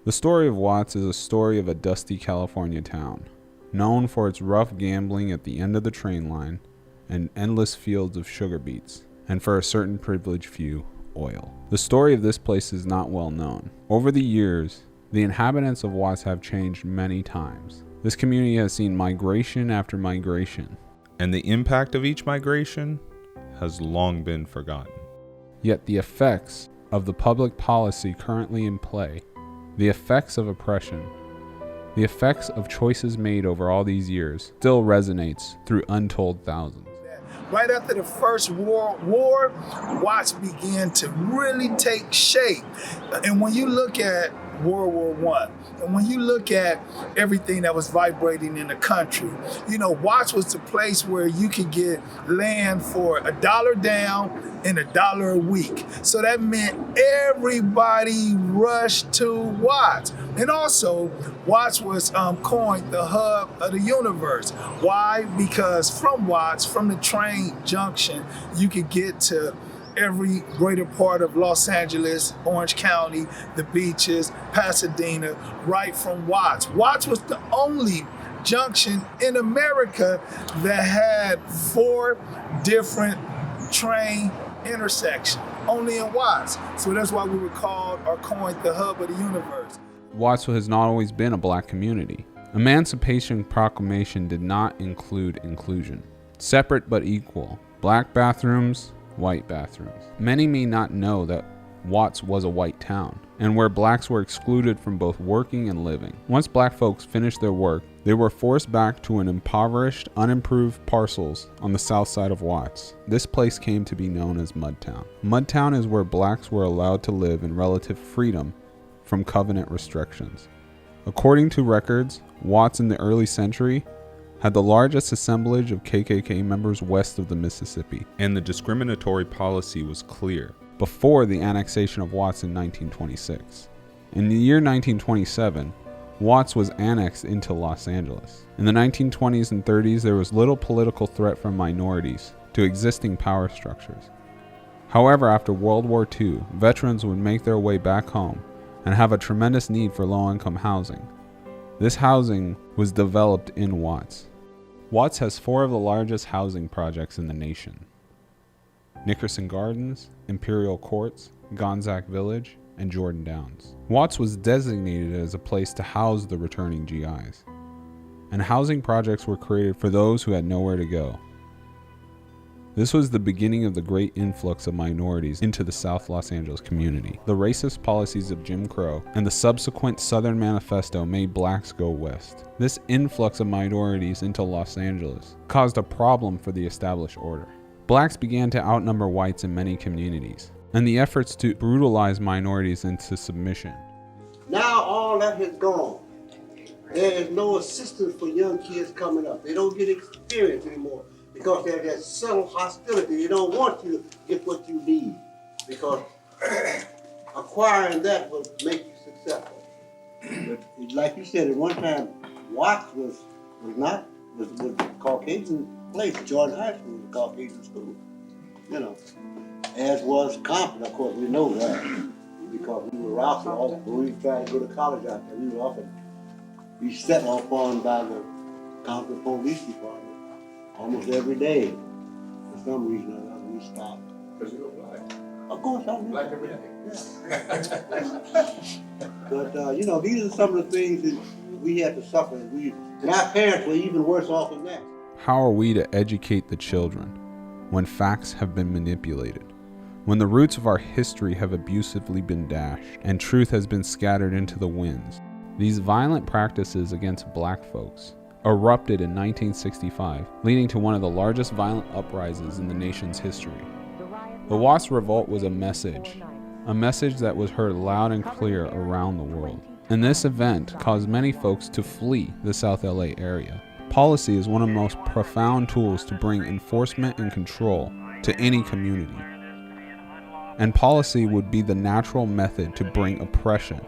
The story of Watts is a story of a dusty California town, known for its rough gambling at the end of the train line and endless fields of sugar beets, and for a certain privileged few, oil. The story of this place is not well known. Over the years, the inhabitants of Watts have changed many times. This community has seen migration after migration, and the impact of each migration has long been forgotten. Yet the effects of the public policy currently in play, the effects of oppression, the effects of choices made over all these years still resonates through untold thousands. Right after the First World War, Watts began to really take shape. And when you look at World War I, and when you look at everything that was vibrating in the country, Watts was the place where you could get land for $1 down and $1 a week. So that meant everybody rushed to Watts. And also, Watts was coined the hub of the universe. Why? Because from Watts, from the train junction, you could get to every greater part of Los Angeles, Orange County, the beaches, Pasadena, right from Watts. Watts was the only junction in America that had 4 different train intersections, only in Watts. So that's why we were called or coined the hub of the universe. Watts has not always been a black community. Emancipation Proclamation did not include inclusion. Separate but equal. Black bathrooms, white bathrooms. Many may not know that Watts was a white town, and where blacks were excluded from both working and living. Once black folks finished their work, they were forced back to an impoverished, unimproved parcels on the south side of Watts. This place came to be known as Mudtown. Mudtown is where blacks were allowed to live in relative freedom from covenant restrictions. According to records, Watts in the early century had the largest assemblage of KKK members west of the Mississippi, and the discriminatory policy was clear. Before the annexation of Watts in 1926. In the year 1927, Watts was annexed into Los Angeles. In the 1920s and 30s, there was little political threat from minorities to existing power structures. However, after World War II, veterans would make their way back home and have a tremendous need for low-income housing. This housing was developed in Watts. Watts has 4 of the largest housing projects in the nation: Nickerson Gardens, Imperial Courts, Gonzack Village, and Jordan Downs. Watts was designated as a place to house the returning GIs, and housing projects were created for those who had nowhere to go. This was the beginning of the great influx of minorities into the South Los Angeles community. The racist policies of Jim Crow and the subsequent Southern Manifesto made blacks go west. This influx of minorities into Los Angeles caused a problem for the established order. Blacks began to outnumber whites in many communities, and the efforts to brutalize minorities into submission. Now all that has gone. There is no assistance for young kids coming up. They don't get experience anymore because there's that subtle hostility. They don't want you to get what you need because acquiring that will make you successful. But like you said, at one time, Watts was a Caucasian place. Jordan High School was a Caucasian school, as was Compton. Of course, we know that because we were out there. When we tried to go to college out there, we were often be set off on by the Compton Police Department almost every day. For some reason or another, we stopped. Because you were black. Of course, I knew. Black every day. Yeah. But these are some of the things that we had to suffer. And our parents were even worse off than that. How are we to educate the children when facts have been manipulated? When the roots of our history have abusively been dashed and truth has been scattered into the winds? These violent practices against black folks erupted in 1965, leading to one of the largest violent uprisings in the nation's history. The Watts Revolt was a message that was heard loud and clear around the world. And this event caused many folks to flee the South LA area. Policy is one of the most profound tools to bring enforcement and control to any community. And policy would be the natural method to bring oppression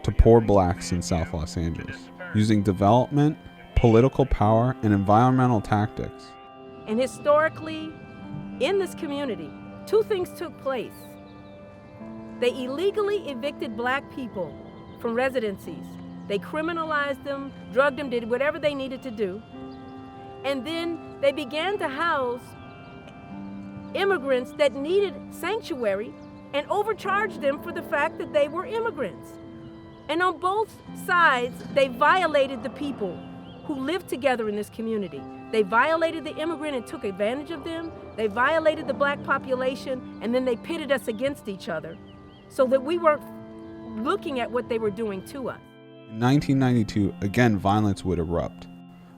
to poor blacks in South Los Angeles, using development, political power, and environmental tactics. And historically, in this community, 2 things took place. They illegally evicted black people from residencies. They criminalized them, drugged them, did whatever they needed to do. And then they began to house immigrants that needed sanctuary and overcharged them for the fact that they were immigrants. And on both sides, they violated the people who lived together in this community. They violated the immigrant and took advantage of them. They violated the black population, and then they pitted us against each other so that we weren't looking at what they were doing to us. In 1992, again, violence would erupt.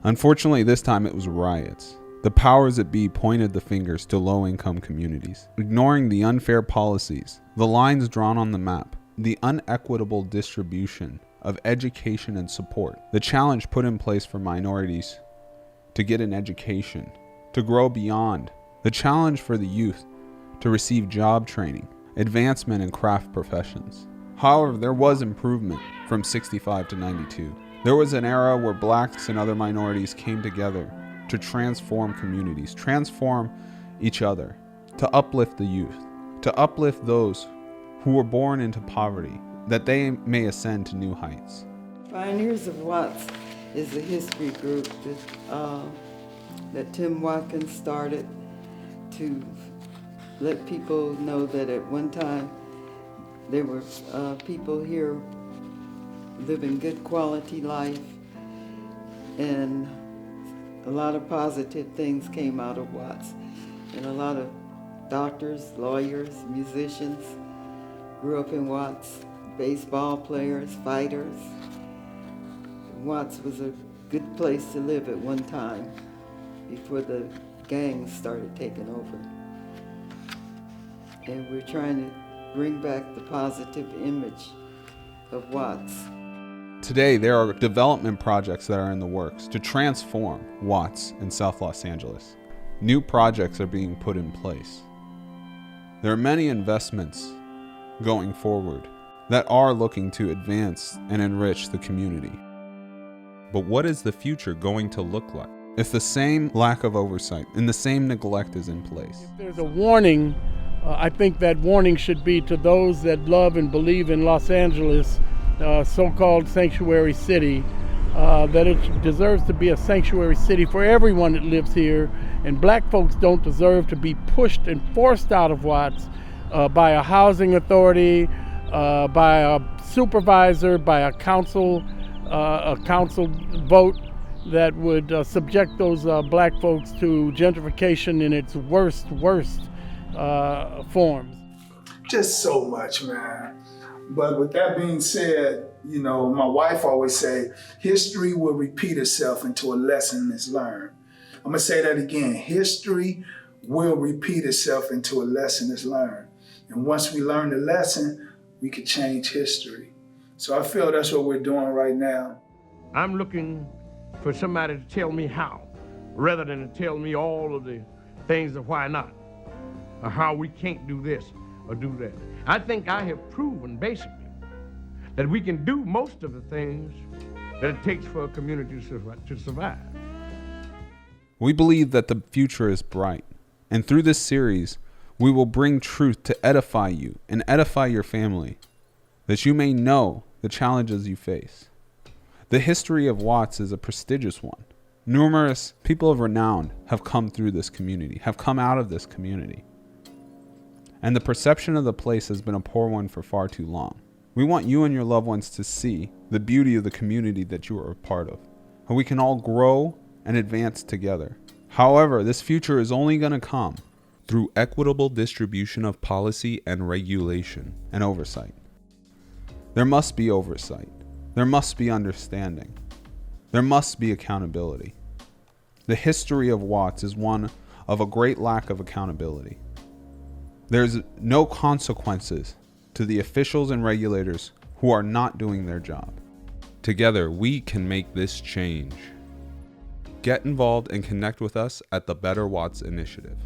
Unfortunately, this time it was riots. The powers that be pointed the fingers to low-income communities, ignoring the unfair policies, the lines drawn on the map, the unequitable distribution of education and support, the challenge put in place for minorities to get an education, to grow beyond, the challenge for the youth to receive job training, advancement in craft professions. However, there was improvement from 65 to 92. There was an era where blacks and other minorities came together to transform communities, transform each other, to uplift the youth, to uplift those who were born into poverty, that they may ascend to new heights. Pioneers of Watts is a history group that Tim Watkins started to let people know that at one time there were people here living good quality life, and a lot of positive things came out of Watts. And a lot of doctors, lawyers, musicians grew up in Watts, baseball players, fighters. Watts was a good place to live at one time before the gangs started taking over. And we're trying to bring back the positive image of Watts. Today, there are development projects that are in the works to transform Watts in South Los Angeles. New projects are being put in place. There are many investments going forward that are looking to advance and enrich the community. But what is the future going to look like? If the same lack of oversight and the same neglect is in place, there's a warning. I think that warning should be to those that love and believe in Los Angeles, so-called sanctuary city, that it deserves to be a sanctuary city for everyone that lives here, and black folks don't deserve to be pushed and forced out of Watts by a housing authority, by a supervisor, by a council vote that would subject those black folks to gentrification in its worst forms. Just so much, man. But with that being said, you know, my wife always say, history will repeat itself until a lesson is learned. I'm gonna say that again. History will repeat itself until a lesson is learned. And once we learn the lesson, we can change history. So I feel that's what we're doing right now. I'm looking for somebody to tell me how, rather than to tell me all of the things of why not, or how we can't do this or do that. I think I have proven, basically, that we can do most of the things that it takes for a community to survive. we believe that the future is bright. And through this series, we will bring truth to edify you and edify your family, that you may know the challenges you face. The history of Watts is a prestigious one. Numerous people of renown have come through this community, have come out of this community. And the perception of the place has been a poor one for far too long. We want you and your loved ones to see the beauty of the community that you are a part of, how we can all grow and advance together. However, this future is only going to come through equitable distribution of policy and regulation. and oversight. There must be oversight. There must be understanding. There must be accountability. The history of Watts is one of a great lack of accountability. There's no consequences to the officials and regulators who are not doing their job. Together, we can make this change. Get involved and connect with us at the Better Watts Initiative.